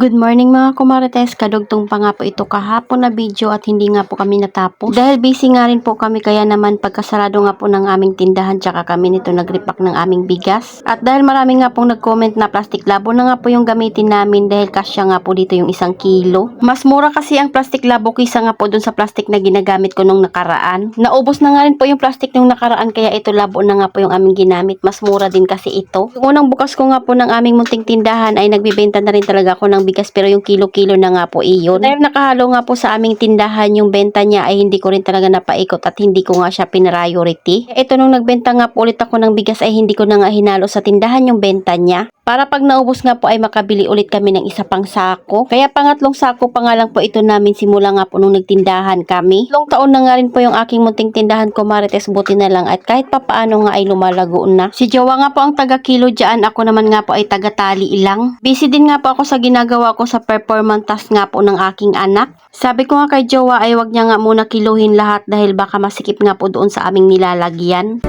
Good morning mga kumarites, kadugtong pa nga po ito kahapon na video at hindi nga po kami natapos. Dahil busy nga rin po kami kaya naman pagkasarado nga po ng aming tindahan tsaka kami nito nagrepack ng aming bigas. At dahil marami nga pong nag-comment na plastic labo na nga po yung gamitin namin dahil kasya nga po dito yung 1 kilo. Mas mura kasi ang plastic labo kaysa nga po dun sa plastic na ginagamit ko nung nakaraan. Naubos na nga rin po yung plastic nung nakaraan kaya ito labo na nga po yung aming ginamit. Mas mura din kasi ito. Yung unang bukas ko nga po ng aming munting tindahan ay nagbibenta na rin talaga ako ng bigas pero yung kilo-kilo na nga po iyon. Dahil nakahalo nga po sa aming tindahan yung benta niya ay hindi ko rin talaga napaikot at hindi ko nga siya pinriority. Ito nung nagbenta nga po ulit ako ng bigas ay hindi ko na nga hinalo sa tindahan yung benta niya. Para pag naubos nga po ay makabili ulit kami ng isa pang sako. Kaya pangatlong sako pa nga lang po ito namin simula nga po nung nagtindahan kami. 3 taon na nga rin po yung aking munting tindahan ko marites, buti na lang at kahit papaano nga ay lumalago na. Si Jowa nga po ang taga-kilo dyan, ako naman nga po ay taga-tali ilang. Busy din nga po ako sa ginagawa ko sa performance task nga po ng aking anak. Sabi ko nga kay Jowa ay wag niya nga muna kiluhin lahat dahil baka masikip nga po doon sa aming nilalagyan.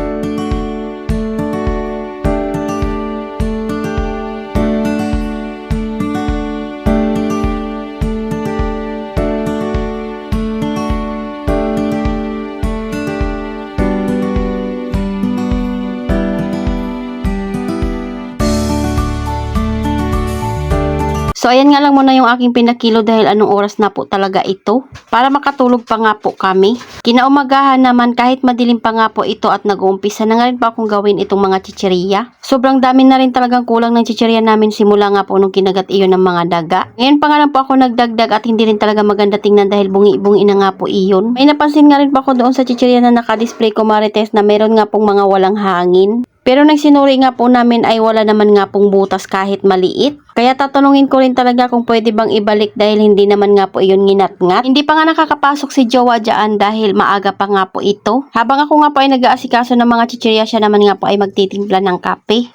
So, ayan nga lang muna yung aking pinakilo dahil anong oras na po talaga ito. Para makatulog pa nga po kami. Kinaumagahan naman kahit madilim pa nga po ito at nag-uumpisa na nga rin pa akong gawin itong mga chichirya. Sobrang dami na rin talagang kulang ng chichirya namin simula nga po nung kinagat iyon ng mga daga. Ngayon pa nga lang po ako nagdagdag at hindi rin talaga maganda tingnan dahil bungi-bungi na nga po iyon. May napansin nga rin pa ako doon sa chichirya na naka-display ko marites na meron nga pong mga walang hangin. Pero nang sinuri nga po namin ay wala naman nga pong butas kahit maliit. Kaya tatanungin ko rin talaga kung pwede bang ibalik dahil hindi naman nga po iyon nginat-ngat. Hindi pa nga nakakapasok si Jowa dyan dahil maaga pa nga po ito. Habang ako nga po ay nag-aasikaso ng mga chichirya, siya naman nga po ay magtitimpla ng kape.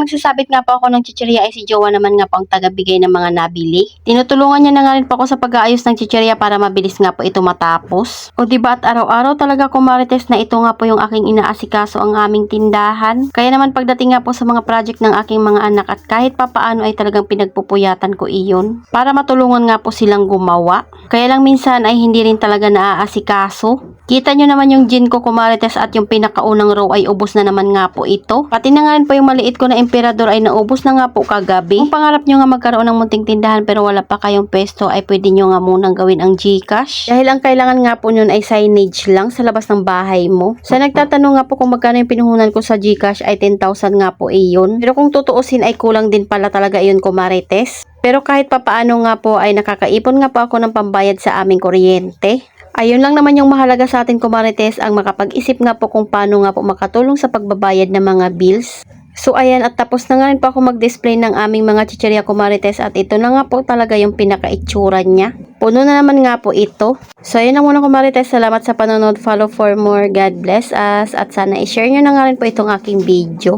nagsasabit nga po ako ng chichirya ay si Jowa naman nga po ang tagabigay ng mga nabili. Tinutulungan niya na nga rin po ako sa pag-aayos ng chichirya para mabilis nga po ito matapos. O diba at araw-araw talaga kumarites na ito nga po yung aking inaasikaso ang aming tindahan. Kaya naman pagdating nga po sa mga project ng aking mga anak at kahit papaano ay talagang pinagpupuyatan ko iyon para matulungan nga po silang gumawa. Kaya lang minsan ay hindi rin talaga naaasikaso. Kita nyo naman yung gin ko kumarites at yung pinakaunang row ay ubos na naman nga po ito. Pati na nga rin po yung maliit ko na emperador ay naubos na nga po kagabi. Kung pangarap nyo nga magkaroon ng munting tindahan pero wala pa kayong pesto ay pwede nyo nga munang gawin ang GCash. Dahil ang kailangan nga po nyon ay signage lang sa labas ng bahay mo. Sa nagtatanong nga po kung magkano yung pinuhunan ko sa GCash ay 10,000 nga po iyon. Pero kung tutuusin ay kulang din pala talaga iyon kumarites. Pero kahit papaano nga po ay nakakaipon nga po ako ng pambayad sa aming kuryente. Ayun lang naman yung mahalaga sa atin kumarites, ang makapag-isip nga po kung paano nga po makatulong sa pagbabayad ng mga bills. So ayan, at tapos na nga rin po ako mag-display ng aming mga chichirya kumarites at ito na nga po talaga yung pinaka-itsura niya. Puno na naman nga po ito. So ayun lang muna kumarites, salamat sa panonood, follow for more, God bless us at sana i-share nyo na nga rin po itong aking video.